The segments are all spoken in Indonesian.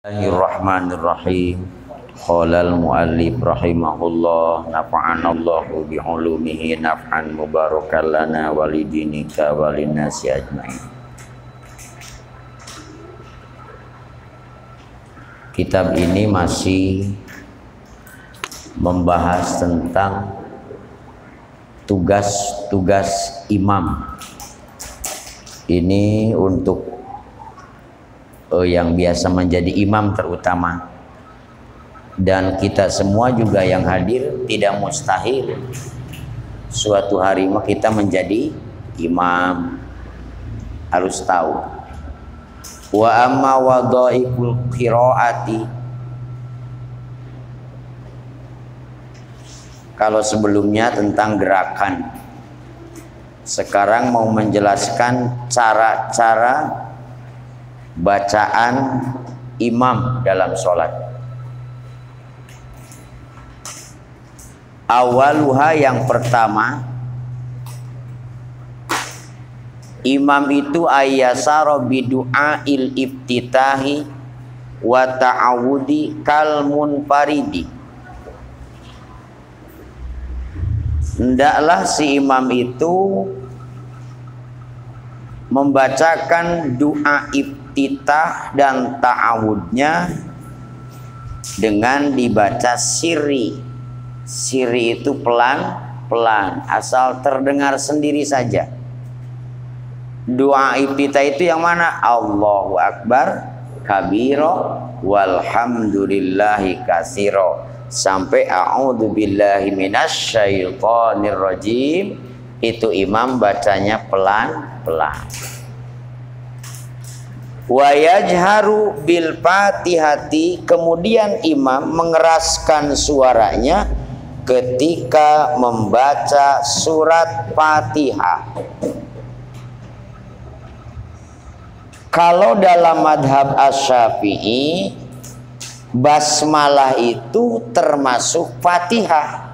Bismillahirrahmanirrahim. Qala al-muallif rahimahullah nafa'anallahu bi'ulumihi naf'an mubarakan lana walidinika walinasi ajma'in. Kitab ini masih membahas tentang tugas-tugas imam. Ini untuk yang biasa menjadi imam terutama, dan kita semua juga yang hadir tidak mustahil suatu hari kita menjadi imam. Harus tahu. Wa amma wadhaiful qiraati, kalau sebelumnya tentang gerakan, sekarang mau menjelaskan cara-cara bacaan imam dalam sholat. Awaluha, yang pertama, imam itu ayyasara bidu'ail iftitahi wa ta'awudi kal munfaridi. Hendaklah si imam itu membacakan doa iftitah dan ta'awudnya dengan dibaca sirri. Sirri itu pelan-pelan, asal terdengar sendiri saja. Doa iftitah itu yang mana? Allahu Akbar kabiro walhamdulillahi kasiro sampai a'udzubillahi minasyaitonir rajim. Itu imam bacanya pelan-pelan. Wa yajharu bil fatihati, kemudian imam mengeraskan suaranya ketika membaca surat Fatihah. Kalau dalam madhab Asy-Syafi'i, basmalah itu termasuk Fatihah.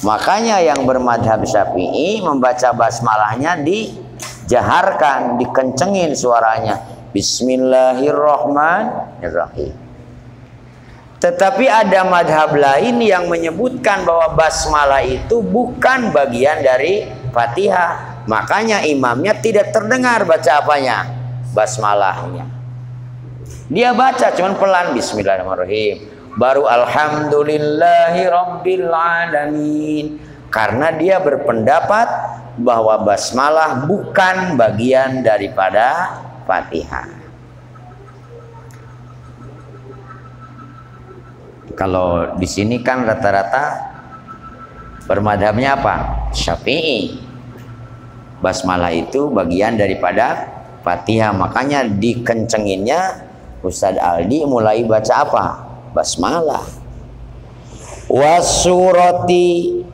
Makanya yang bermadhab Syafi'i membaca basmalahnya dijaharkan, dikencengin suaranya. Bismillahirrahmanirrahim. Tetapi ada madhab lain yang menyebutkan bahwa basmalah itu bukan bagian dari Fatihah. Makanya imamnya tidak terdengar baca apanya? Basmalahnya. Dia baca cuman pelan, Bismillahirrahmanirrahim. Baru alhamdulillahi rabbil alamin, karena dia berpendapat bahwa basmalah bukan bagian daripada Fatihah. Kalau di sini kan rata-rata bermadhabnya apa? Syafi'i. Basmalah itu bagian daripada Fatihah, makanya dikencenginnya Ustadz Aldi mulai baca apa? Basmalah. Wasurati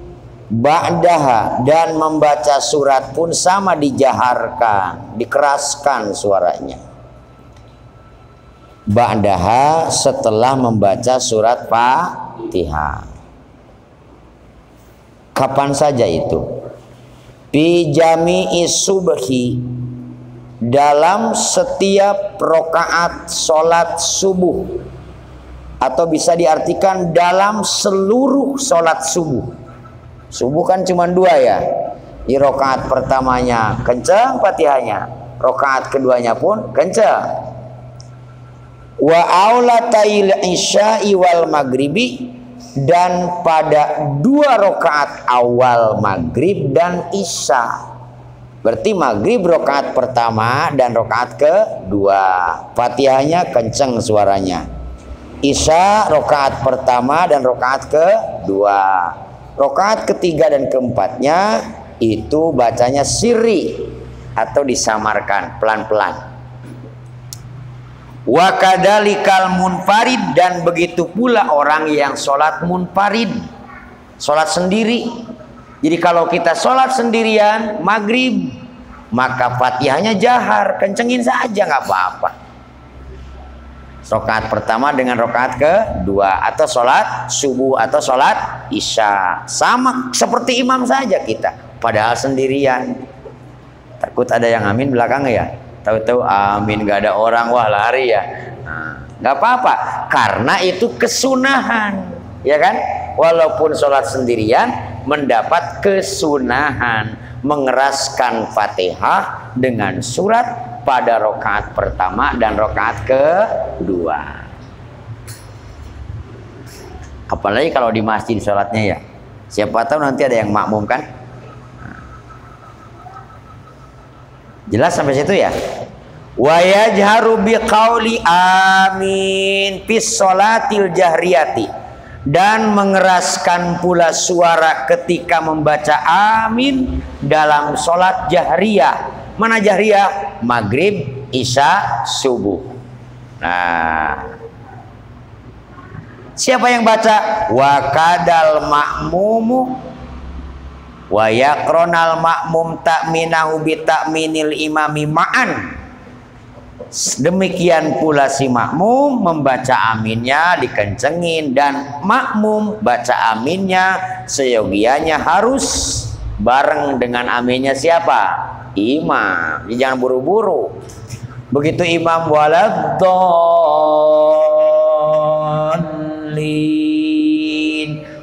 ba'daha, dan membaca surat pun sama, dijaharkan, dikeraskan suaranya. Ba'daha, setelah membaca surat Fatihah. Kapan saja itu? Fi jami'i subhi, dalam setiap rakaat sholat subuh, atau bisa diartikan dalam seluruh sholat subuh. Subuh kan cuma dua ya. Di rakaat pertamanya kencang Fatihahnya, rakaat keduanya pun kencang. Wa aulatail isya'i wal maghribi, dan pada dua rakaat awal maghrib dan isya. Berarti maghrib rakaat pertama dan rakaat kedua, Fatihahnya kencang suaranya. Isya rakaat pertama dan rakaat kedua. Rakaat ketiga dan keempatnya itu bacanya sirri atau disamarkan pelan-pelan. Wa kadzalikal munfarid, dan begitu pula orang yang sholat munfarid, sholat sendiri. Jadi kalau kita sholat sendirian maghrib, maka Fatihahnya jahar, kencengin saja nggak apa-apa. Rakaat pertama dengan rakaat kedua, atau sholat subuh atau sholat isya, sama seperti imam saja kita, padahal sendirian. Takut ada yang amin belakang ya, tahu-tahu amin gak ada orang, wah lari ya. Nah, nggak apa-apa, karena itu kesunahan, ya kan? Walaupun sholat sendirian mendapat kesunahan mengeraskan Fatihah dengan surat pada rakaat pertama dan rakaat kedua. Apalagi kalau di masjid sholatnya ya, siapa tahu nanti ada yang makmum kan? Jelas sampai situ ya? Wa yajharu biqauli amin fis sholatil jahriyati, dan mengeraskan pula suara ketika membaca amin dalam sholat jahriyah. Mana jahriyah? Maghrib, isya, subuh. Nah, siapa yang baca? Wa kadal ma'mumu wa yaqronal ma'mum ta'minahu bi ta'minil imami ma'an. Demikian pula si makmum membaca aminnya dikencengin, dan makmum baca aminnya seyogianya harus bareng dengan aminnya siapa? Imam. Jangan buru-buru. Begitu imam waladdallin,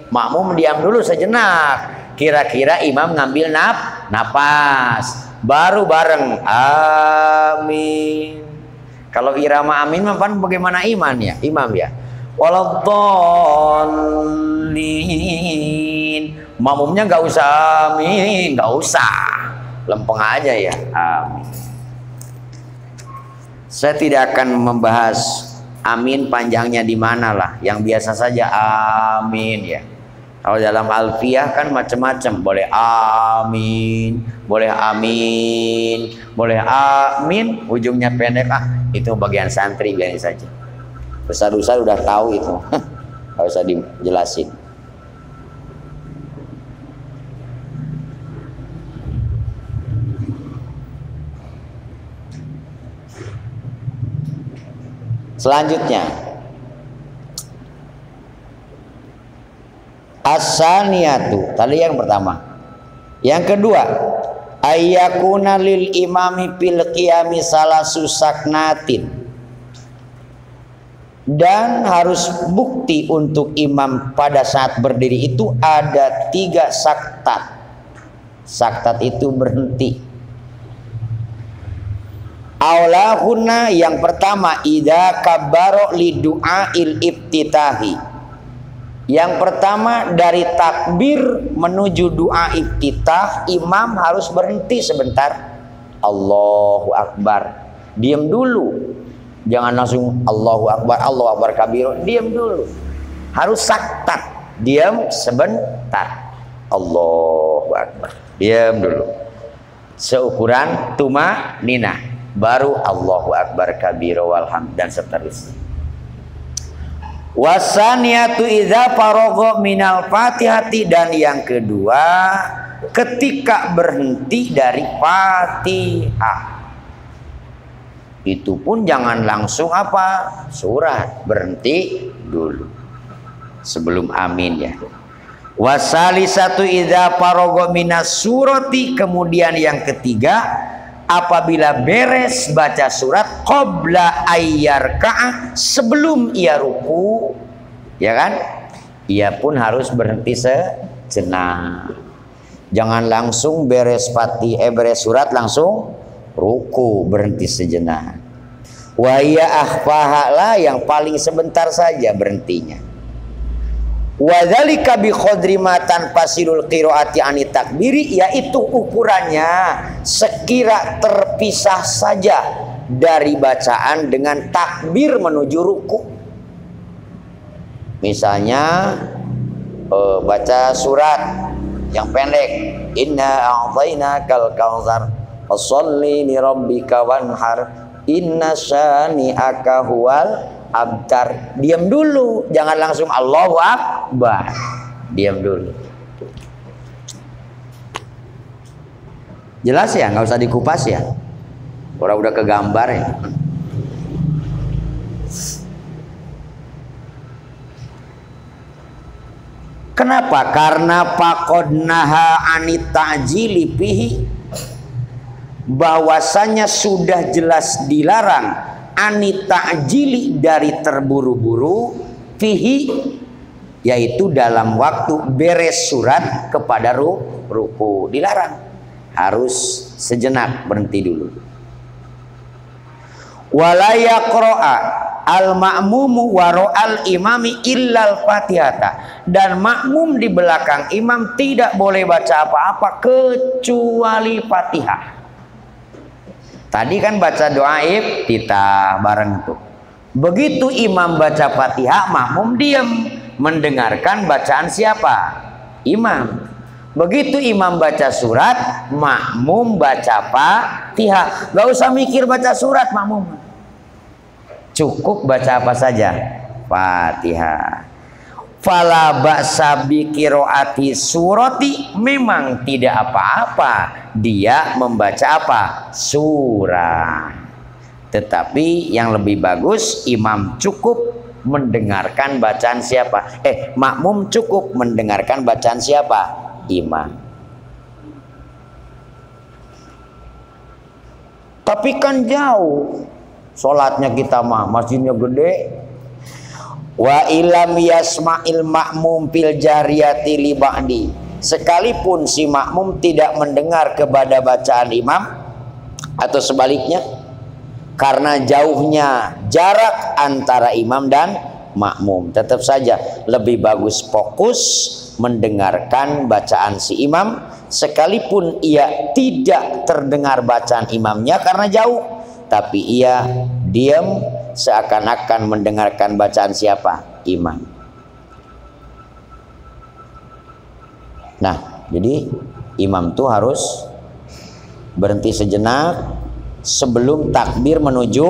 makmum diam dulu sejenak. Kira-kira imam ngambil napas, baru bareng amin. Kalau irama amin kan bagaimana imam ya? Waladdallin. Makmumnya nggak usah amin, nggak usah, lempeng aja ya amin. Saya tidak akan membahas amin panjangnya di mana lah, yang biasa saja amin ya. Kalau dalam alfiyah kan macam-macam, boleh amin, boleh amin, boleh amin, ujungnya pendek, itu bagian santri biarin saja. Besar-besar udah tahu itu, nggak usah dijelasin. Selanjutnya, as-saniyatu, tadi yang pertama. Yang kedua, ayyakuna lil imami fil qiyami salasu saknatin, dan harus bukti untuk imam pada saat berdiri itu ada 3 saktat. Saktat itu berhenti. Aulahuna, yang pertama, idza kabbaro li du'ail iftitahi. Yang pertama, dari takbir menuju doa iftitah, imam harus berhenti sebentar. Allahu Akbar, diam dulu. Jangan langsung Allahu Akbar, Allahu Akbar kabir, diam dulu. Harus saktat, diam sebentar. Allahu Akbar, diam dulu. Seukuran tuma nina, baru Allahu Akbar kabir walhamd, dan seterusnya. Wasaniyatu idza faragha minal fatihati, dan yang kedua ketika berhenti dari Fatihah. Itu pun jangan langsung apa? Surat, berhenti dulu sebelum amin ya. Wasalisatu idza faragha minas surati, kemudian yang ketiga apabila beres baca surat qabla ayyarka'a, sebelum ia ruku, ya kan? Ia pun harus berhenti sejenak. Jangan langsung beres beres surat langsung ruku, berhenti sejenak. Wa ya akhfaha, yang paling sebentar saja berhentinya. Wa dzalika bi qadri ma tanfasilul qiraati ani takbiri, yaitu ukurannya sekira terpisah saja dari bacaan dengan takbir menuju ruku. Misalnya baca surat yang pendek, inna a'tainakal kautsar fasholli li rabbika wanhar inna syani'aka huwal abtar. Diam dulu, jangan langsung Allahu Akbar, diam dulu. Jelas ya, nggak usah dikupas ya, orang udah kegambar ya. Kenapa? Karena faqad naha anit ta'jili fihi, bahwasanya sudah jelas dilarang anita'jili dari terburu-buru, fihi yaitu dalam waktu beres surat kepada ruku. Dilarang, harus sejenak berhenti dulu. Wala yaqra'a al-ma'mumu wara'al imami illal fatihata, dan makmum di belakang imam tidak boleh baca apa-apa kecuali Fatihah. Tadi kan baca doa iftitah bareng tuh. Begitu imam baca Fatihah, makmum diam mendengarkan bacaan siapa? Imam. Begitu imam baca surat, makmum baca Fatihah. Gak usah mikir baca surat makmum. Cukup baca apa saja? Fatihah. Fala ba'sa bi qiraati surati, memang tidak apa-apa dia membaca apa? Surah. Tetapi yang lebih bagus imam cukup mendengarkan bacaan siapa? Makmum cukup mendengarkan bacaan siapa? Imam. Tapi kan jauh sholatnya kita mah, masjidnya gede. Wa ilam yasma'il ma'mum fil jariyati li ba'di, sekalipun si makmum tidak mendengar kepada bacaan imam atau sebaliknya, karena jauhnya jarak antara imam dan makmum, tetap saja lebih bagus fokus mendengarkan bacaan si imam, sekalipun ia tidak terdengar bacaan imamnya karena jauh, tapi ia diam seakan-akan mendengarkan bacaan siapa? Imam. Nah, jadi imam tuh harus berhenti sejenak sebelum takbir menuju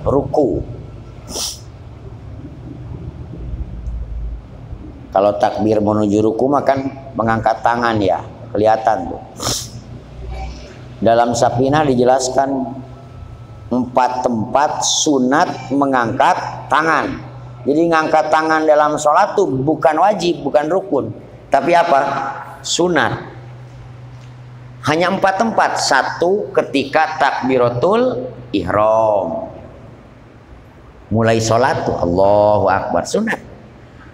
ruku. Kalau takbir menuju ruku makan mengangkat tangan ya, kelihatan tuh. Dalam Safinah dijelaskan 4 tempat sunat mengangkat tangan. Jadi ngangkat tangan dalam sholat tuh bukan wajib, bukan rukun, tapi apa? Sunat. Hanya 4 tempat. 1 ketika takbiratul ihram, mulai sholat tuh Allahu Akbar, sunat.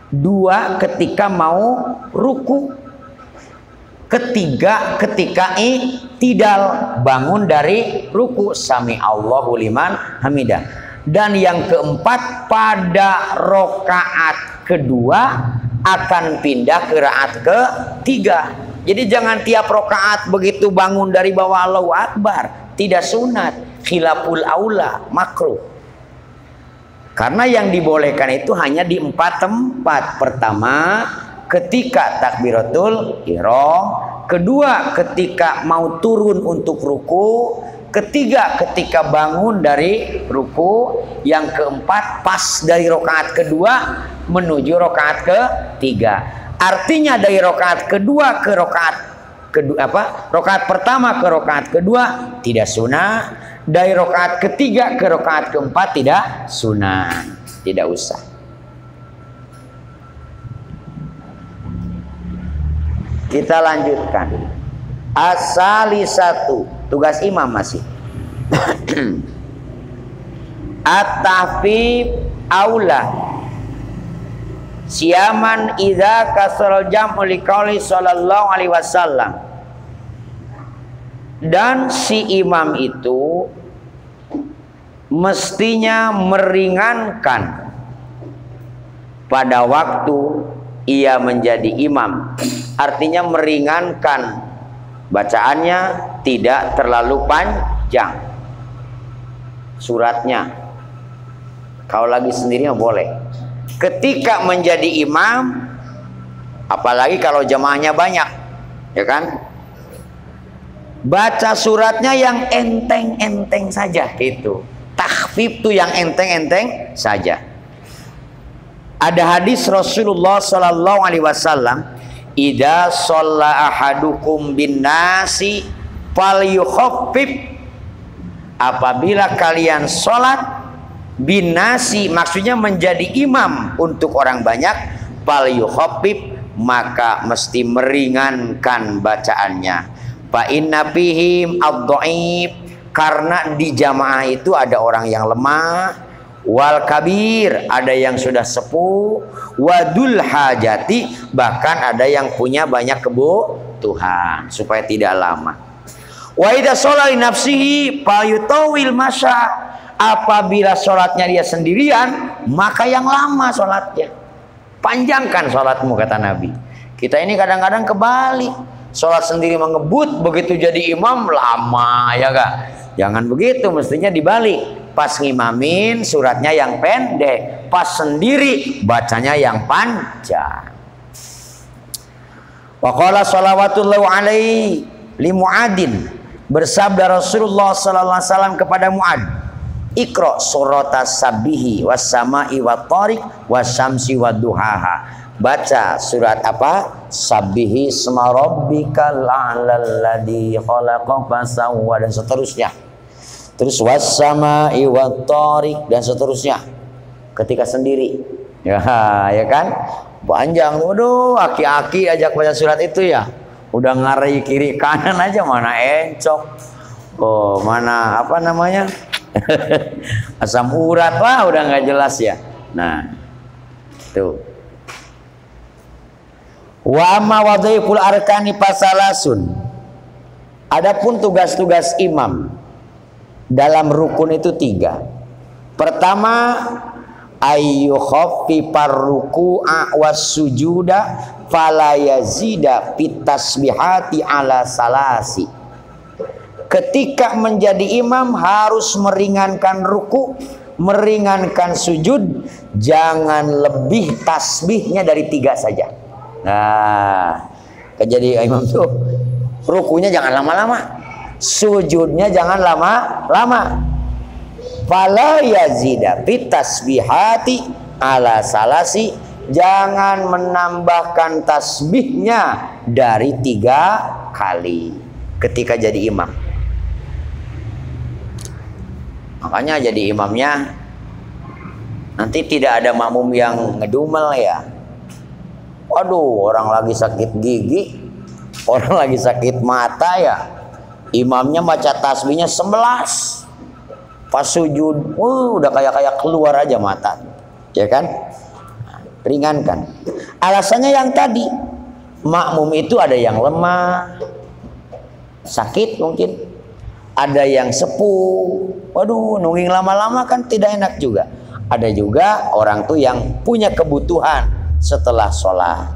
2 ketika mau ruku. 3 ketika i'tidal, bangun dari ruku, sami Allahu liman hamidah. Dan yang keempat pada rokaat kedua akan pindah ke rakaat ketiga. Jadi jangan tiap rokaat begitu bangun dari bawah Allahu Akbar, tidak sunat, khilaful aula, makruh. Karena yang dibolehkan itu hanya di 4 tempat. Pertama ketika takbiratul ihram, kedua ketika mau turun untuk ruku, ketiga ketika bangun dari ruku, yang keempat pas dari rokaat kedua menuju rokaat ketiga. Artinya dari rokaat kedua ke rokaat kedua rokaat pertama ke rokaat kedua tidak sunnah, dari rokaat ketiga ke rokaat keempat tidak sunnah, tidak usah. Kita lanjutkan. As-salisatu, tugas imam masih. At-tahfif aula siaman idza kasral jam'u liqauli sallallahu alaihi wasallam. Dan si imam itu mestinya meringankan pada waktu ia menjadi imam. Artinya meringankan bacaannya, tidak terlalu panjang suratnya. Kalau lagi sendiri boleh. Ketika menjadi imam, apalagi kalau jamaahnya banyak, ya kan? Baca suratnya yang enteng-enteng saja itu. Takhfif tuh yang enteng-enteng saja. Ada hadis Rasulullah sallallahu alaihi wasallam, idza shalla ahadukum bin nasi falyukhaffif, apabila kalian sholat bin nasi, maksudnya menjadi imam untuk orang banyak, falyukhaffif, maka mesti meringankan bacaannya. Fa inna fihim ad-dhaif, Karena di jamaah itu ada orang yang lemah, wal kabir, ada yang sudah sepuh, wadul hajati, bahkan ada yang punya banyak kebutuhan, supaya tidak lama. Wa idza sholali nafsihi fayutawil masya, apabila sholatnya dia sendirian, maka yang lama sholatnya. Panjangkan sholatmu, kata Nabi. Kita ini kadang-kadang kebalik, sholat sendiri mengebut, begitu jadi imam lama, ya gak? Jangan begitu, mestinya dibalik. Pas ngimamin suratnya yang pendek, pas sendiri bacanya yang panjang. Wa qala shalawatullahu alaihi li Mu'adin, bersabda Rasulullah sallallahu alaihi wasallam kepada Mu'ad, Iqra suratas sabihi was sama'i wat tariq was syamsi wad duhaha. Baca surat apa? Sabihi isma rabbikal a'lal ladzi khalaqa fasawwa, dan seterusnya. Terus was sama'i wat tariq, dan seterusnya. Ketika sendiri. Ya kan? Panjang. Waduh, aki-aki ajak baca surat itu ya. Udah ngari kiri kanan aja, mana encok. Oh, mana apa namanya? Asam urat, wah udah nggak jelas ya. Nah, tuh. Wa amma wadhaiful arkani fasalasun. Adapun tugas-tugas imam dalam rukun itu 3. Pertama, ayyu khaffifar ruku'a was sujuda fala yazida fit tasbihati ala salasi. Ketika menjadi imam harus meringankan ruku, meringankan sujud, jangan lebih tasbihnya dari 3 saja. Nah, jadi imam tuh rukunya jangan lama-lama, sujudnya jangan lama-lama. Fala yazida fit tasbihati ala salasi, jangan menambahkan tasbihnya dari 3 kali ketika jadi imam. Makanya jadi imamnya nanti tidak ada makmum yang ngedumel ya. Waduh, orang lagi sakit gigi, orang lagi sakit mata ya, imamnya baca tasbihnya 11. Pas sujud, udah kayak keluar aja mata, ya kan? Ringankan. Alasannya yang tadi, makmum itu ada yang lemah, sakit mungkin, ada yang sepuh. Waduh, nungging lama-lama kan tidak enak juga. Ada juga orang tuh yang punya kebutuhan setelah sholat.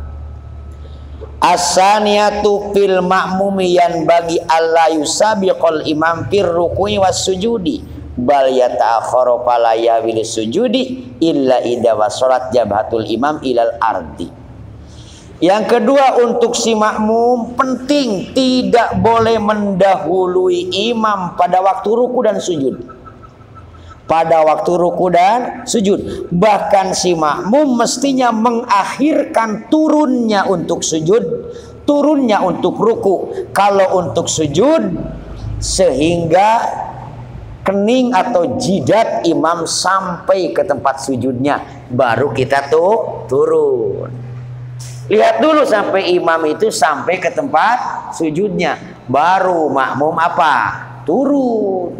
As-saniyatu fil ma'mumi yanbaghi alla yusabiqal imam fir ruku'i was sujudi bal yata'akhkharu fala yawil sujudi illa idza wasalat jabhatul imam ilal ardi. Yang kedua, untuk si makmum penting tidak boleh mendahului imam pada waktu ruku dan sujud. Pada waktu ruku dan sujud. Bahkan si makmum mestinya mengakhirkan turunnya untuk sujud, turunnya untuk ruku. Kalau untuk sujud, sehingga kening atau jidat imam sampai ke tempat sujudnya, baru kita tuh turun. Lihat dulu sampai imam itu sampai ke tempat sujudnya, baru makmum apa? Turun.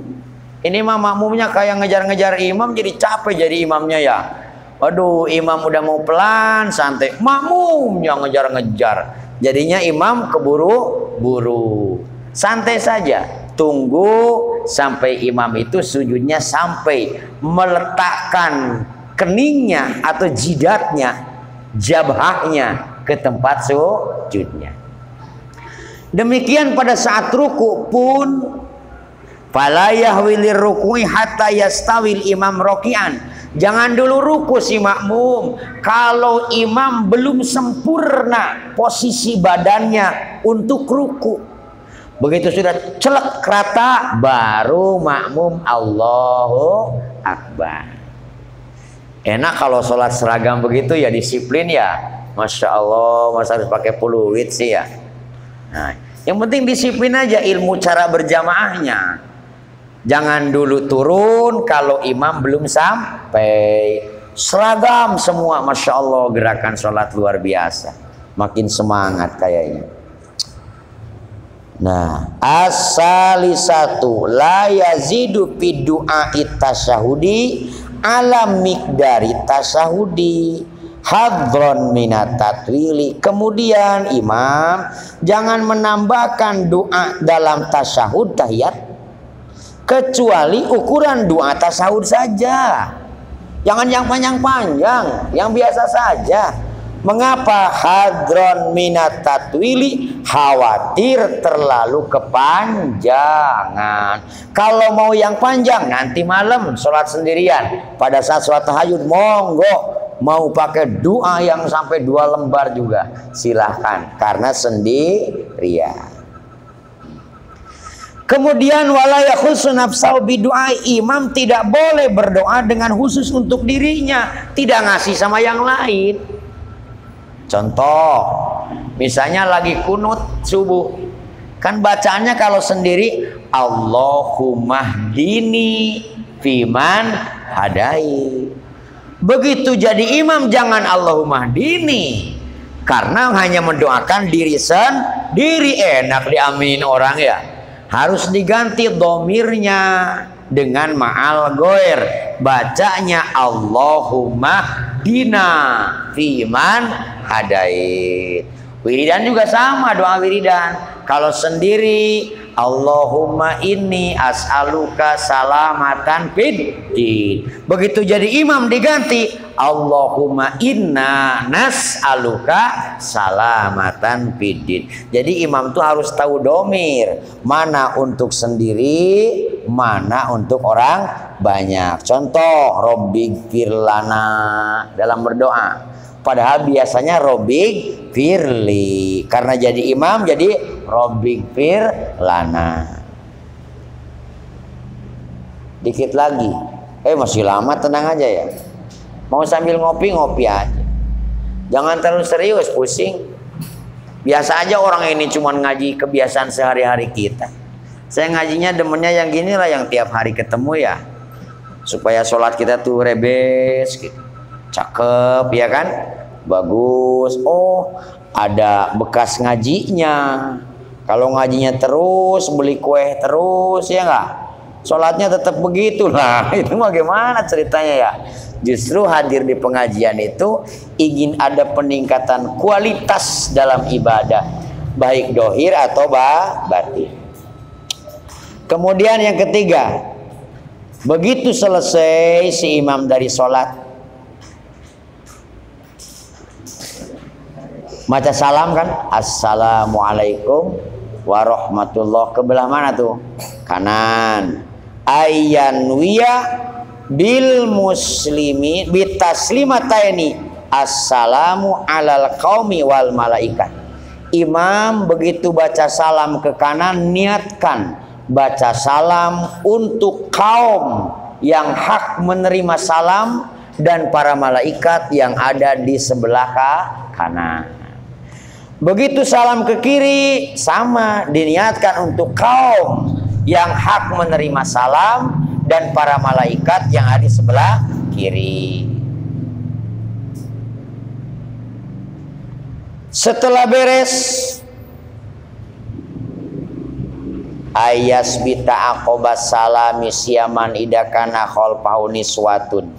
Ini mah makmumnya kayak ngejar-ngejar imam, jadi capek jadi imamnya ya. Waduh, imam udah mau pelan, santai, makmumnya ngejar-ngejar. Jadinya imam keburu-buru. Santai saja, tunggu sampai imam itu sujudnya sampai meletakkan keningnya atau jidatnya, jabhahnya ke tempat sujudnya. Demikian pada saat ruku pun, fala yahwilir ruku'i hatta yastawil imam roki'an. Jangan dulu ruku si makmum kalau imam belum sempurna posisi badannya untuk ruku. Begitu sudah celek rata, baru makmum Allahu Akbar. Enak kalau sholat seragam begitu ya, disiplin ya. Masya Allah, masa harus pakai peluit sih ya. Nah, yang penting disiplin aja, ilmu cara berjamaahnya. Jangan dulu turun kalau imam belum sampai. Seragam semua, Masya Allah, gerakan sholat luar biasa. Makin semangat kayaknya. Nah, as-salisatu la yazidu fi du'ai tasyahudi ala miqdari tasyahudi hadron minat tatwili. Kemudian imam jangan menambahkan doa dalam tasyahud tahiyat kecuali ukuran doa tasyahud saja. Jangan yang panjang-panjang, yang biasa saja. Mengapa? Hadron minat tatwili, khawatir terlalu kepanjangan. Kalau mau yang panjang nanti malam sholat sendirian, pada saat sholat tahajud monggo. Mau pakai doa yang sampai 2 lembar juga silahkan, karena sendirian. Kemudian wala yakhussu nafsahu bidu'a, imam tidak boleh berdoa dengan khusus untuk dirinya, tidak ngasih sama yang lain. Contoh, misalnya lagi kunut subuh, kan bacaannya kalau sendiri Allahumma hdini fiman hadai. Begitu jadi imam jangan Allahumma hdini, karena hanya mendoakan diri sendiri, enak diaminin orang ya. Harus diganti domirnya dengan ma'al goer, bacanya Allahumma hdina fiman hadait. Wiridan juga sama, doa wiridan. Kalau sendiri Allahumma inni as'aluka salamatan fid din. Begitu jadi imam diganti Allahumma inna nas'aluka salamatan fid din. Jadi imam tuh harus tahu domir, mana untuk sendiri, mana untuk orang banyak. Contoh, Robbighfir lana dalam berdoa. Padahal biasanya Robbighfir firli, karena jadi imam jadi Robbighfir lana. Dikit lagi, masih lama, tenang aja ya. Mau sambil ngopi aja, jangan terlalu serius, pusing. Biasa aja, orang ini cuma ngaji kebiasaan sehari-hari kita. Saya ngajinya demennya yang gini lah, yang tiap hari ketemu ya, supaya sholat kita tuh rebes gitu, cakep ya kan, bagus. Oh, ada bekas ngajinya. Kalau ngajinya terus, beli kue terus, ya nggak, sholatnya tetap begitu lah. Itu mah gimana ceritanya ya? Justru hadir di pengajian itu ingin ada peningkatan kualitas dalam ibadah, baik dohir atau batin. Kemudian yang ketiga, begitu selesai si imam dari sholat, baca salam kan, assalamualaikum warahmatullah, ke belah mana tuh? Kanan. Ayyanwiya bil muslimi bitaslimataini assalamu alal qaumi wal malaikat. Imam begitu baca salam ke kanan, niatkan baca salam untuk kaum yang hak menerima salam dan para malaikat yang ada di sebelah kanan. Begitu salam ke kiri, sama, diniatkan untuk kaum yang hak menerima salam dan para malaikat yang ada di sebelah kiri. Setelah beres, ayas bita aqobas salami siaman idakana khalfahu niswatun.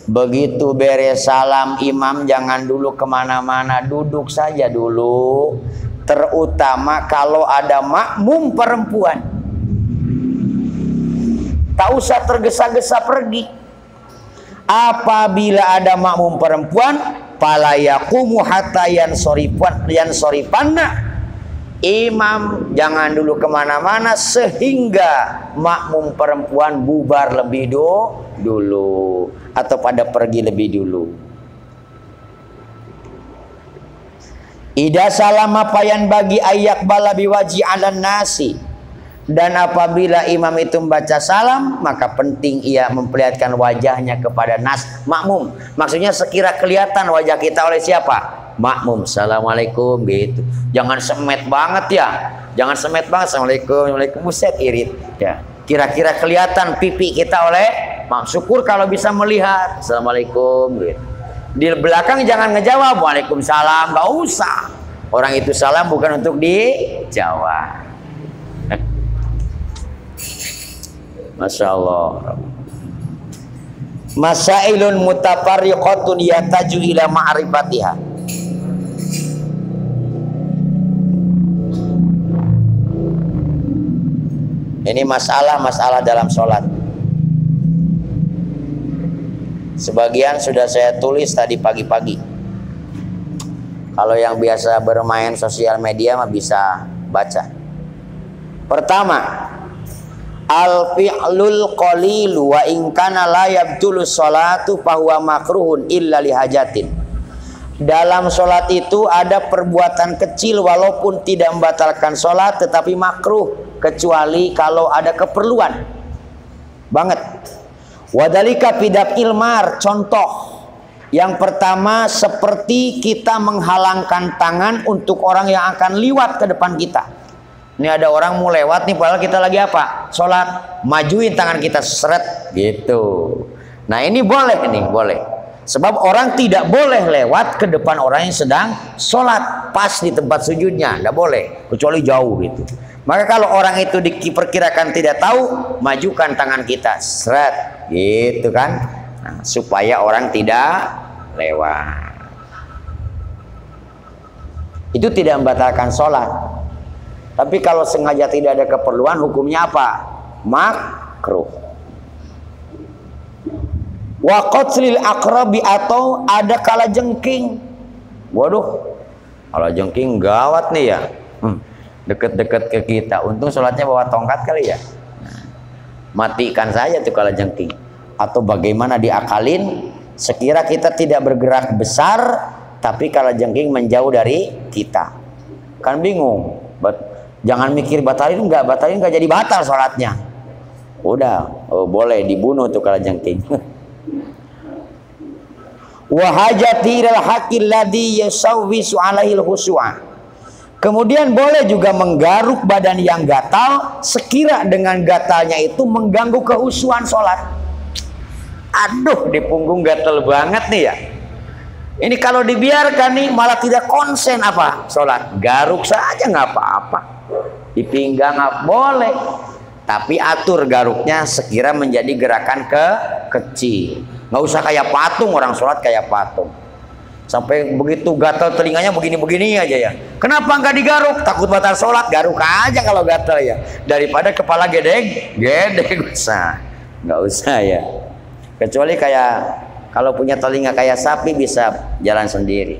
Begitu beres salam, imam jangan dulu kemana-mana, duduk saja dulu. Terutama kalau ada makmum perempuan, tak usah tergesa-gesa pergi. Apabila ada makmum perempuan, fala yaqumu hatta yansorifanna. Imam jangan dulu kemana-mana sehingga makmum perempuan bubar lebih dulu atau pada pergi lebih dulu. Ida salama payan bagi ayak bala biwaji alan nasi. Dan apabila imam itu membaca salam, maka penting ia memperlihatkan wajahnya kepada nas makmum. Maksudnya sekira kelihatan wajah kita oleh siapa? Makmum. Assalamualaikum gitu. Jangan semet banget ya. Jangan semet banget. Assalamualaikum, waalaikumsalam, buset, irit ya. Kira-kira kelihatan pipi kita oleh makmum. Syukur kalau bisa melihat. Assalamualaikum gitu. Di belakang jangan ngejawab Waalaikumsalam, nggak usah. Orang itu salam bukan untuk dijawab. Masya Allah. Masailun mutafarriqatun yataju ila ma'rifatiha. Ini masalah-masalah dalam sholat. Sebagian sudah saya tulis tadi pagi-pagi. Kalau yang biasa bermain sosial media mah bisa baca. Pertama, al-fi'lul qalilu wa in kana la yabtulu sholatu fahuwa makruhun illa lihajatin. Dalam sholat itu ada perbuatan kecil walaupun tidak membatalkan sholat tetapi makruh, kecuali kalau ada keperluan banget. Wadalika bidab ilmar, contoh yang pertama seperti kita menghalangkan tangan untuk orang yang akan liwat ke depan kita. Ini ada orang mau lewat nih, padahal kita lagi apa? Sholat, majuin tangan kita seret gitu. Nah ini boleh, ini boleh. Sebab orang tidak boleh lewat ke depan orang yang sedang sholat pas di tempat sujudnya, tidak boleh, kecuali jauh gitu. Maka kalau orang itu diperkirakan tidak tahu, majukan tangan kita seret gitu kan, nah, supaya orang tidak lewat. Itu tidak membatalkan sholat. Tapi kalau sengaja tidak ada keperluan, hukumnya apa? Makruh. Wa qatlil aqrabi, atau ada kalajengking. Waduh, kalajengking gawat nih ya. Deket-deket ke kita. Untung sholatnya bawa tongkat kali ya. Matikan saja tuh kalajengking. Atau bagaimana diakalin? Sekira kita tidak bergerak besar, tapi kalajengking menjauh dari kita. Kan bingung. Jangan mikir batalin nggak jadi batal sholatnya. Udah, boleh dibunuh tuh kalajengking. Wa hajati ilal haqqil ladzi yusawwisu alaihil khushu'a. Kemudian boleh juga menggaruk badan yang gatal sekira dengan gatalnya itu mengganggu kehusuan sholat. Aduh, di punggung gatal banget nih ya. Ini kalau dibiarkan nih malah tidak konsen apa sholat. Garuk saja nggak apa-apa. Di pinggang boleh, tapi atur garuknya sekira menjadi gerakan kecil. Nggak usah kayak patung, orang sholat kayak patung. Sampai begitu gatal telinganya begini-begini aja ya. Kenapa nggak digaruk? Takut batal sholat. Garuk aja kalau gatal ya. Daripada kepala gede usah. Nggak usah ya. Kecuali kayak kalau punya telinga kayak sapi bisa jalan sendiri.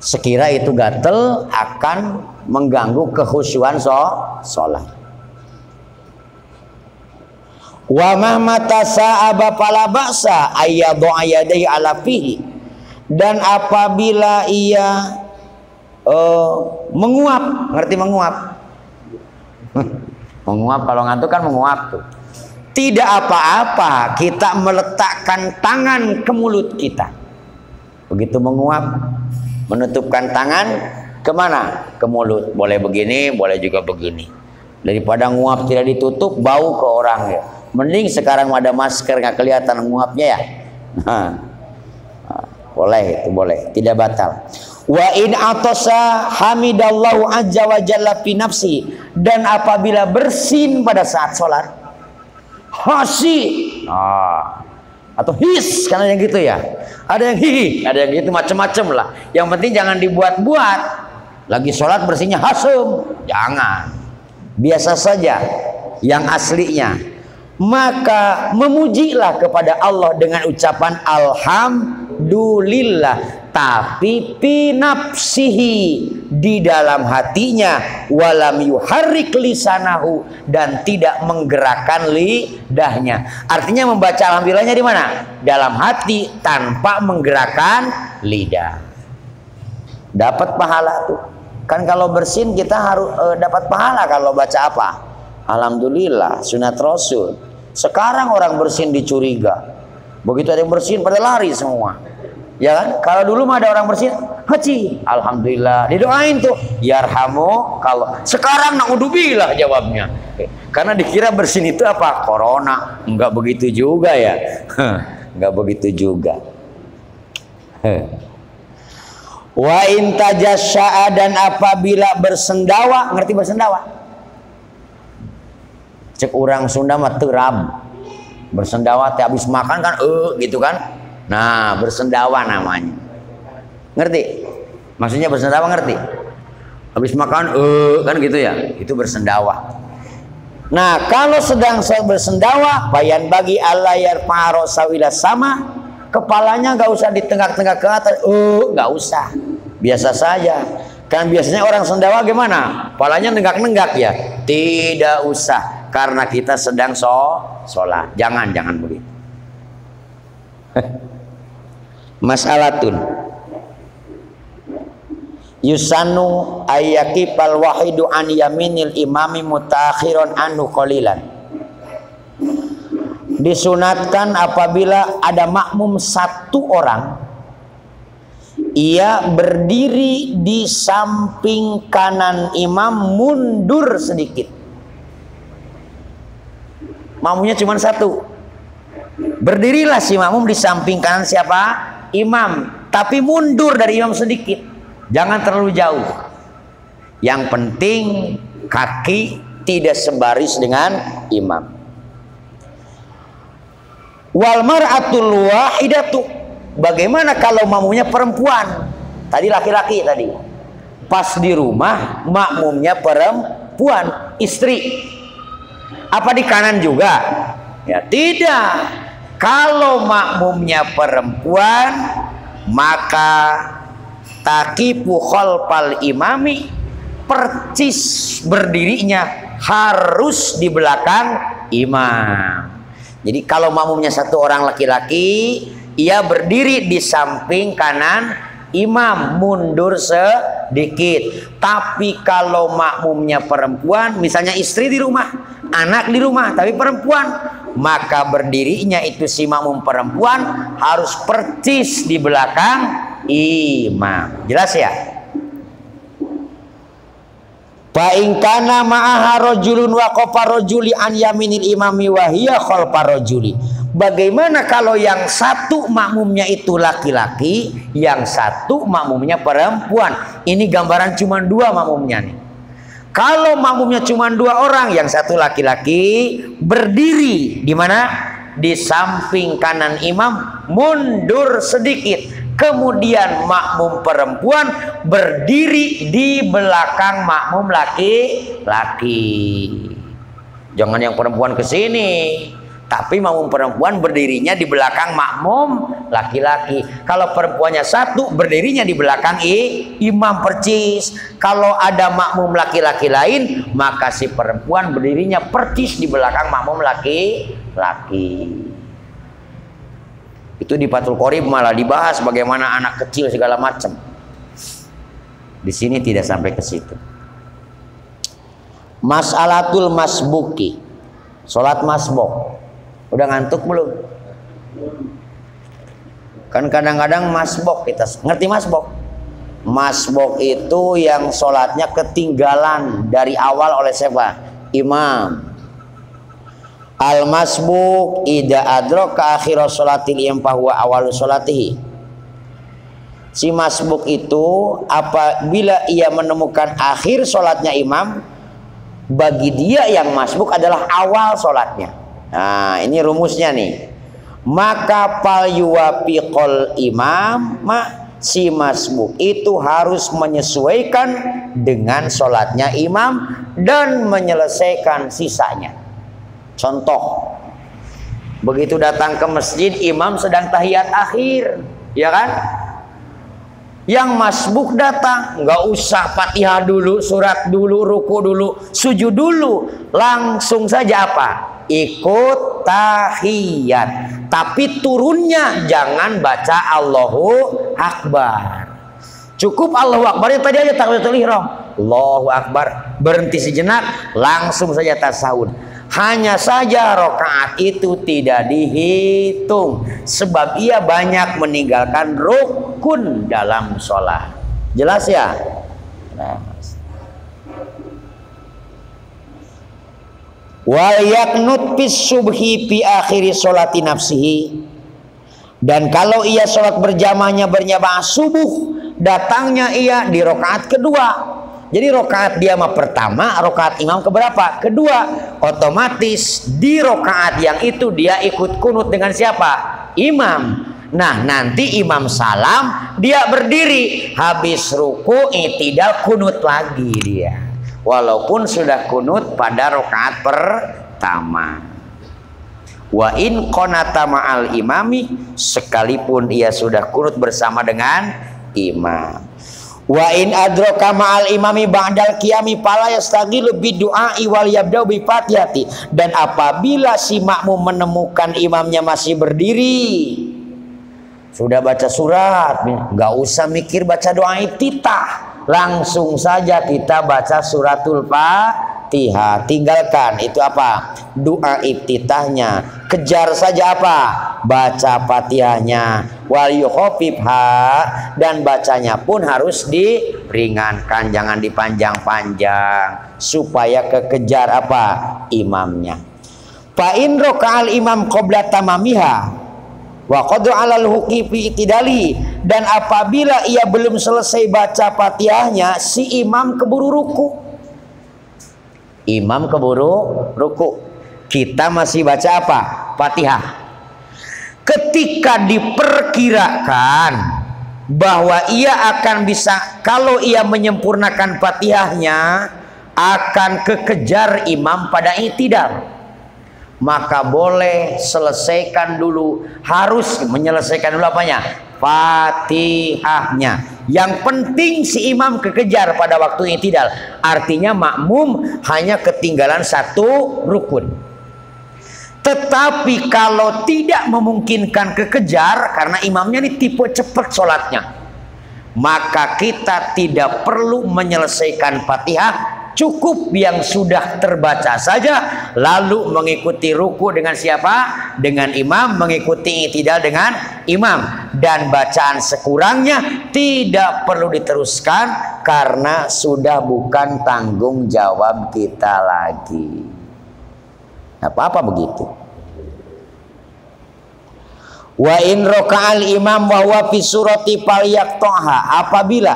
Sekira itu gatal akan mengganggu kehusuan sholat. Wa mahmata sa'aba fala ba'sa ayyadhu ayadaihi ala fihi. Dan apabila ia menguap, ngerti menguap? Menguap, kalau ngantuk kan menguap tuh. Tidak apa-apa kita meletakkan tangan ke mulut kita. Begitu menguap, menutupkan tangan kemana? Ke mulut. Boleh begini, boleh juga begini. Daripada nguap tidak ditutup, bau ke orang ya. Mending sekarang ada masker nggak kelihatan nguapnya ya. Boleh, itu boleh, tidak batal. Wa in atasa hamidallahu azza wa jalla fi nafsi. Dan apabila bersin pada saat sholat, hasi, atau his, karena yang gitu ya. Ada yang hihi, ada yang gitu, macam-macam lah. Yang penting jangan dibuat-buat. Lagi sholat bersinnya hasum, jangan. Biasa saja, yang aslinya. Maka memujilah kepada Allah dengan ucapan alhamdulillah, tapi fi nafsihi, di dalam hatinya, walam yuharrik lisanahu, dan tidak menggerakkan lidahnya. Artinya membaca alhamdulillahnya di mana? Dalam hati tanpa menggerakkan lidah. Dapat pahala tuh. Kan kalau bersin kita harus dapat pahala kalau baca apa? Alhamdulillah, sunat Rasul. Sekarang orang bersin dicuriga. Begitu ada yang bersin pada lari semua. Ya kan? Kalau dulu mah ada orang bersin, haji, alhamdulillah, didoain tuh, yarhamu kalau. Sekarang naudzubillah jawabnya. Karena dikira bersin itu apa? Corona. Enggak begitu juga ya. Enggak begitu juga. Wa intajasya'a, dan apabila bersendawa, ngerti bersendawa? Cek orang Sunda mah terab. Bersendawa teh habis makan kan gitu kan. Nah, bersendawa namanya. Ngerti? Maksudnya bersendawa ngerti? Habis makan kan gitu ya. Itu bersendawa. Nah, kalau sedang bersendawa, bayan bagi Allah yarfa'u sawila sama, kepalanya nggak usah ditenggak-tenggak ke atas, nggak usah, biasa saja. Kan biasanya orang sendawa gimana? Kepalanya nenggak-nenggak ya, tidak usah, karena kita sedang sholat. Jangan begitu. Mas'alatun yusanu ayyakipal wahidu an yaminil imami mutaakhiron anhu qalilan. Disunatkan apabila ada makmum satu orang, ia berdiri di samping kanan imam mundur sedikit. Makmumnya cuma satu, berdirilah si makmum di samping kanan siapa? Imam, tapi mundur dari imam sedikit. Jangan terlalu jauh. Yang penting kaki tidak sebaris dengan imam. Wal mar'atul wahidatu, bagaimana kalau makmumnya perempuan? Tadi laki-laki tadi. Pas di rumah makmumnya perempuan, istri. Apa di kanan juga? Ya tidak. Kalau makmumnya perempuan, maka takipu khalfal imami, percis berdirinya harus di belakang imam. Jadi kalau makmumnya satu orang laki-laki, ia berdiri di samping kanan imam, mundur sedikit. Tapi kalau makmumnya perempuan, misalnya istri di rumah, anak di rumah, tapi perempuan, maka berdirinya itu si makmum perempuan harus percis di belakang imam. Jelas ya? Fa in kana ma'aha rajulun wa qafa rajuli an yaminil imami wa hiya khalfa rajuli. Bagaimana kalau yang satu makmumnya itu laki-laki, yang satu makmumnya perempuan? Ini gambaran cuma dua makmumnya nih. Kalau makmumnya cuma dua orang, yang satu laki-laki, berdiri di mana? Di samping kanan imam, mundur sedikit. Kemudian makmum perempuan berdiri di belakang makmum laki-laki. Jangan yang perempuan ke sini, tapi makmum perempuan berdirinya di belakang makmum laki-laki. Kalau perempuannya satu, berdirinya di belakang imam percis. Kalau ada makmum laki-laki lain, maka si perempuan berdirinya percis di belakang makmum laki-laki. Itu di Fathul Qorib malah dibahas bagaimana anak kecil segala macam. Di sini tidak sampai ke situ. Mas'alatul masbuki, sholat masbuk. Udah ngantuk belum? Kan kadang-kadang masbuk kita ngerti masbuk. Masbuk itu yang sholatnya ketinggalan dari awal oleh siapa? Imam. Al masbuk ida adraka akhir sholatil imam fahuwa awalu sholatihi. Si masbuk itu apabila ia menemukan akhir sholatnya imam, bagi dia yang masbuk adalah awal sholatnya. Nah, ini rumusnya nih. Maka fal yuwafiqul imam, si masbuk itu harus menyesuaikan dengan sholatnya imam dan menyelesaikan sisanya. Contoh, begitu datang ke masjid, imam sedang tahiyat akhir, ya kan? Yang masbuk datang, nggak usah Fatihah dulu, surat dulu, ruku dulu, sujud dulu, langsung saja apa? Ikut tahiyat. Tapi turunnya jangan baca Allahu Akbar. Cukup Allahu Akbar yang tadi aja takbiratul ihram. Allahu Akbar, berhenti sejenak, langsung saja tasawuf. Hanya saja rakaat itu tidak dihitung, sebab ia banyak meninggalkan rukun dalam sholat. Jelas ya? Nah. Wal yaknut bis subhi fi akhiri sholati nafsihi, Dan kalau ia sholat berjamaahnya berjamaah subuh, datangnya ia di rakaat kedua. Jadi rakaat dia mah pertama, rakaat imam keberapa? Kedua. Otomatis di rakaat yang itu dia ikut kunut dengan siapa? Imam. Nah, nanti imam salam, dia berdiri, habis ruku i'tidal kunut lagi dia. Walaupun sudah kunut pada rakaat pertama. Wa in qanata ma'al imami, sekalipun ia sudah kunut bersama dengan imam. Wa in adraka ma'al imami ba'dal qiyami fala yastaghil bi du'ai wal yabda bi fatihati. Dan apabila si makmum menemukan imamnya masih berdiri, sudah baca surat, nggak usah mikir baca doa iftitah, langsung saja kita baca suratul Fatihah. Tinggalkan itu apa? Doa iftitahnya. Kejar saja apa? Baca Fatihahnya. Wal yukhafifha, dan bacanya pun harus diringankan, jangan dipanjang-panjang supaya kekejar apa? Imamnya. Fa in raka'al imam qabla tamamiha wa qadru 'alal huqi fi itidali, dan apabila ia belum selesai baca Fatihahnya, si imam keburu ruku. Imam keburu ruku. Kita masih baca apa? Fatihah. Ketika diperkirakan bahwa ia akan bisa, kalau ia menyempurnakan Fatihahnya akan kekejar imam pada i'tidal, maka boleh selesaikan dulu, harus menyelesaikan dulu apanya? Fatihahnya. Yang penting si imam kekejar pada waktu i'tidal. Artinya makmum hanya ketinggalan satu rukun. Tetapi kalau tidak memungkinkan kekejar karena imamnya ini tipe cepat sholatnya, maka kita tidak perlu menyelesaikan Fatihah, cukup yang sudah terbaca saja, lalu mengikuti ruku dengan siapa? Dengan imam, mengikuti i'tidal dengan imam, dan bacaan sekurangnya tidak perlu diteruskan karena sudah bukan tanggung jawab kita lagi. Apa-apa begitu. Wa in raka'al imam wa huwa fi surati falyaqtaha, apabila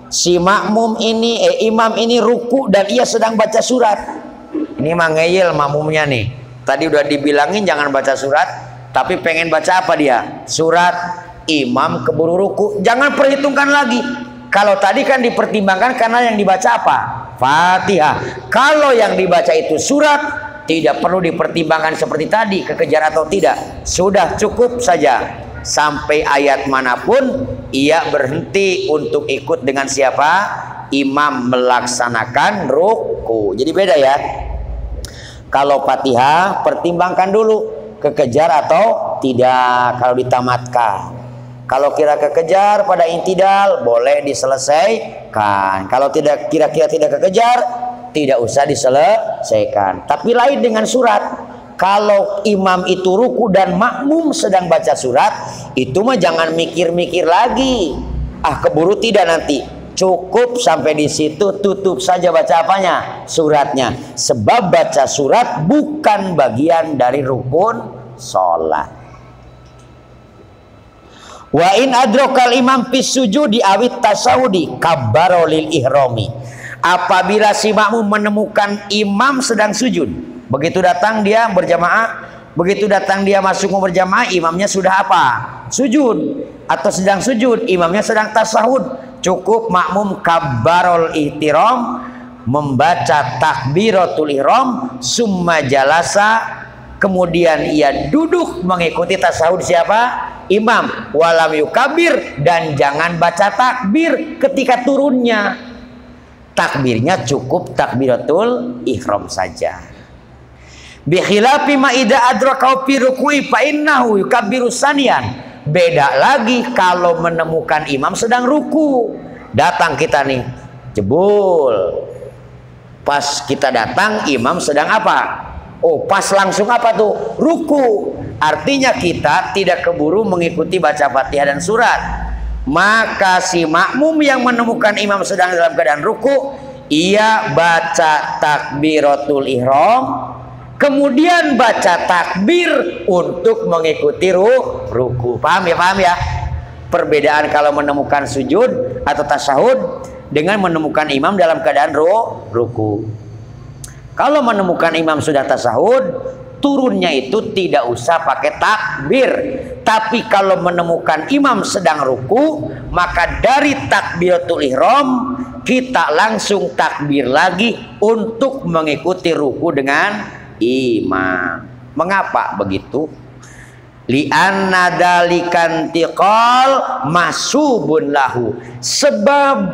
si makmum ini imam ini ruku dan ia sedang baca surat. Ini mah ngeyel makmumnya nih. Tadi udah dibilangin jangan baca surat, tapi pengen baca apa dia? Surat. Imam keburu ruku, jangan perhitungkan lagi. Kalau tadi kan dipertimbangkan karena yang dibaca apa? Fatihah. Kalau yang dibaca itu surat, tidak perlu dipertimbangkan seperti tadi kekejar atau tidak. Sudah cukup saja. Sampai ayat manapun ia berhenti untuk ikut dengan siapa? Imam melaksanakan ruku. Jadi beda ya. Kalau Fatihah pertimbangkan dulu kekejar atau tidak kalau ditamatkan. Kalau kira kekejar pada i'tidal boleh diselesaikan. Kalau tidak kira-kira tidak kekejar, tidak usah diselesaikan. Tapi lain dengan surat. Kalau imam itu ruku dan makmum sedang baca surat, itu mah jangan mikir-mikir lagi. Ah, keburu tidak nanti. Cukup sampai di situ, tutup saja baca apanya? Suratnya. Sebab baca surat bukan bagian dari rukun sholat. Wa in adrokal imam fis sujudi awit tasawudi kabbaro lil ihrami. Apabila si makmum menemukan imam sedang sujud, begitu datang dia berjamaah, begitu datang dia masuk mau berjamaah, imamnya sudah apa? Sujud atau sedang sujud, imamnya sedang tasahud. Cukup makmum kabbarol ihtiram, membaca takbiratul ihram, summa jalasa, kemudian ia duduk mengikuti tasahud siapa? Imam. Walam yukabir, dan jangan baca takbir ketika turunnya. Takbirnya cukup takbiratul ihram saja. Bi khilafi ma idza adraka fi ruku'i fa innahu yukabbiru saniyan. Beda lagi kalau menemukan imam sedang ruku. Datang kita nih, jebul. Pas kita datang imam sedang apa? Oh, pas langsung apa tuh? Ruku. Artinya kita tidak keburu mengikuti baca Fatihah dan surat. Maka si makmum yang menemukan imam sedang dalam keadaan ruku, ia baca takbiratul ihram, kemudian baca takbir untuk mengikuti ruku. Paham ya? Perbedaan kalau menemukan sujud atau tasyahud dengan menemukan imam dalam keadaan ruku. Kalau menemukan imam sudah tasyahud, turunnya itu tidak usah pakai takbir. Tapi kalau menemukan imam sedang ruku, maka dari takbiratul ihram kita langsung takbir lagi untuk mengikuti ruku dengan imam. Mengapa begitu? Li'anna dalikan tiqal masubun lahu. Sebab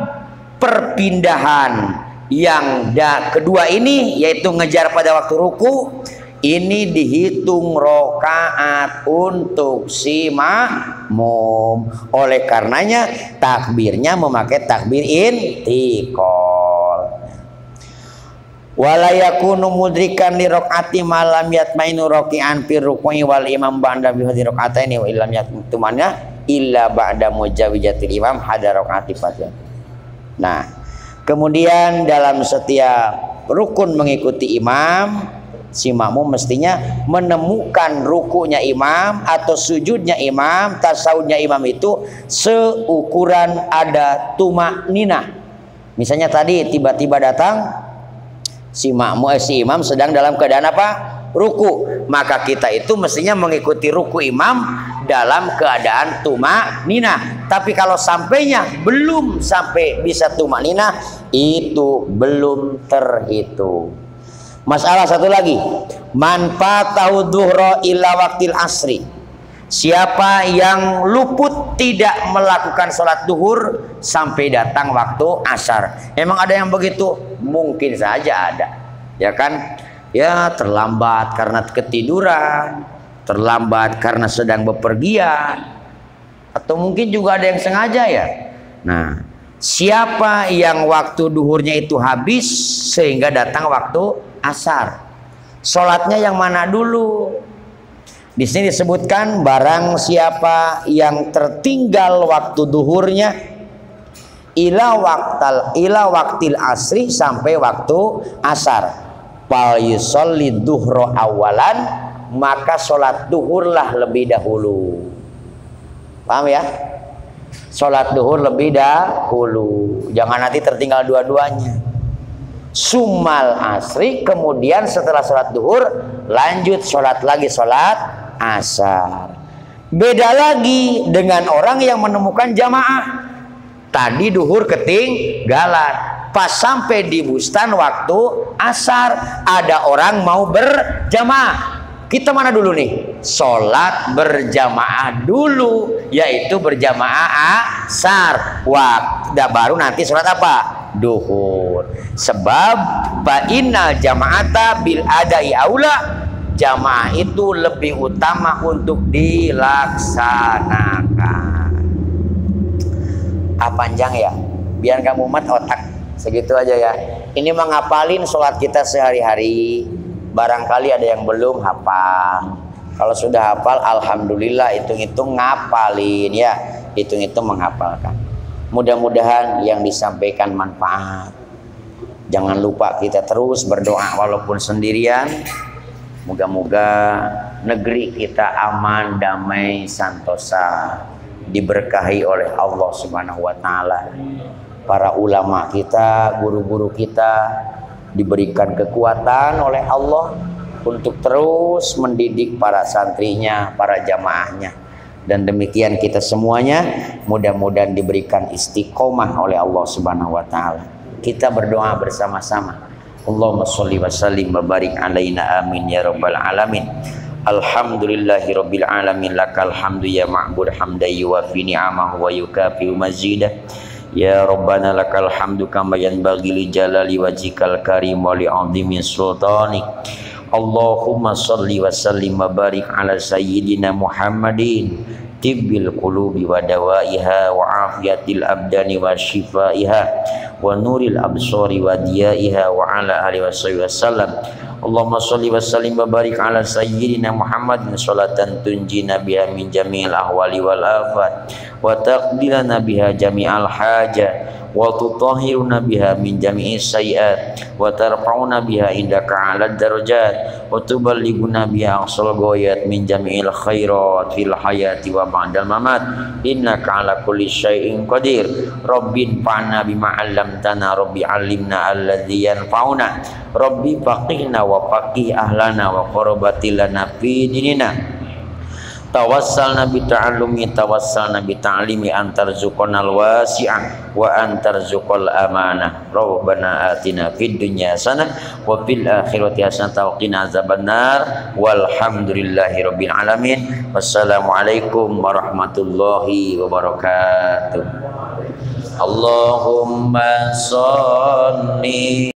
perpindahan yang kedua ini, yaitu ngejar pada waktu ruku, ini dihitung rokaat untuk si makmum. Oleh karenanya takbirnya memakai takbir intiqal. Wala yakunu mudrikan li rakaati malam yatmainu raki'an fi ruku'i wal imam ba'da bi hadhihi raka'ataini wa illam yatmanna illa ba'da mujawizatil imam hada rakaati fatihah. Nah, kemudian dalam setiap rukun mengikuti imam, si makmum mestinya menemukan rukunya imam atau sujudnya imam, tasawufnya imam itu seukuran ada tumak ninah. Misalnya tadi tiba-tiba datang si imam sedang dalam keadaan apa? Ruku. Maka kita itu mestinya mengikuti ruku imam dalam keadaan tumak ninah. Tapi kalau sampainya belum sampai bisa tumak ninah, itu belum terhitung. Masalah satu lagi, man fatahu dhuhra illa waqtil asri. Siapa yang luput tidak melakukan sholat duhur sampai datang waktu asar. Emang ada yang begitu? Mungkin saja ada. Ya kan? Ya, terlambat karena ketiduran, terlambat karena sedang bepergian, atau mungkin juga ada yang sengaja ya. Nah, siapa yang waktu duhurnya itu habis sehingga datang waktu asar, sholatnya yang mana dulu? Di sini disebutkan barang siapa yang tertinggal waktu duhurnya ila waktil asri, sampai waktu asar, fal yusolli duhro awalan, maka sholat duhurlah lebih dahulu. Paham ya? Sholat duhur lebih dahulu, jangan nanti tertinggal dua-duanya. Sumal asri, kemudian setelah sholat duhur lanjut sholat lagi sholat asar. Beda lagi dengan orang yang menemukan jamaah. Tadi duhur ketinggalan, pas sampai di bustan waktu asar ada orang mau berjamaah. Kita mana dulu nih? Sholat berjamaah dulu, yaitu berjamaah asar. Baru nanti sholat apa? Duhur. Sebab fa'innal jama'ata bil adai aula, jamaah itu lebih utama untuk dilaksanakan. Panjang ya, biar kamu mat otak segitu aja ya. Ini mengapalin sholat kita sehari-hari. Barangkali ada yang belum hafal. Kalau sudah hafal, alhamdulillah, hitung-hitung ngapalin ya, hitung-hitung menghafalkan. Mudah-mudahan yang disampaikan manfaat. Jangan lupa kita terus berdoa walaupun sendirian. Moga-moga negeri kita aman, damai, santosa, diberkahi oleh Allah Subhanahu wa Ta'ala. Para ulama kita, guru-guru kita diberikan kekuatan oleh Allah untuk terus mendidik para santrinya, para jamaahnya. Dan demikian kita semuanya mudah-mudahan diberikan istiqomah oleh Allah Subhanahu wa Ta'ala. Kita berdoa bersama-sama. Allahumma sholli wa sallim wa barik alaina, amin ya rabbal alamin. Alhamdulillahi rabbil alamin, lakal hamdu ya ma'bud hamda yuwafi ni'amahu wa yukafi mazidah. Ya rabbana lakal hamdu kama yanbaghi li jalali wajhikal karim wa li 'azimi sultanik. Allahumma sholli wa sallim wa barik ala sayyidina Muhammadin tibbil qulubi wa dawaiha wa afiyatil abdani wa shifaiha wa nuril absari wa diyaiha wa ala alihi wasallam. Allahumma sholli wa sallim wa barik ala sayyidina Muhammadin sholatan tunjina biha min jami'il ahwali wal afat wa taqdilana biha jami'al haja wa tutahhiruna biha min jami'i sayyi'at wa tarfa'una biha indaka 'ala darajat wa tuballighuna biha aqsal ghayat min jami'il khairat fil hayati wa ba'dal mamat innaka 'ala kulli syai'in qadir rabbin fa'na bima 'allamtana rabbi 'allimna alladzi yanfa'una rabbi faqihna wa faqih ahlana wa qurbatilana fi dinina tawassalna bi ta'allumi tawassalna bi ta'limi antarzuqanal wasi'ah wa antarzuqal amanah rabbana atina fid dunya hasanah wa fil akhirati hasanah wa qina azabannar walhamdulillahi rabbil alamin wassalamu alaikum warahmatullahi wabarakatuh Allahumma sholli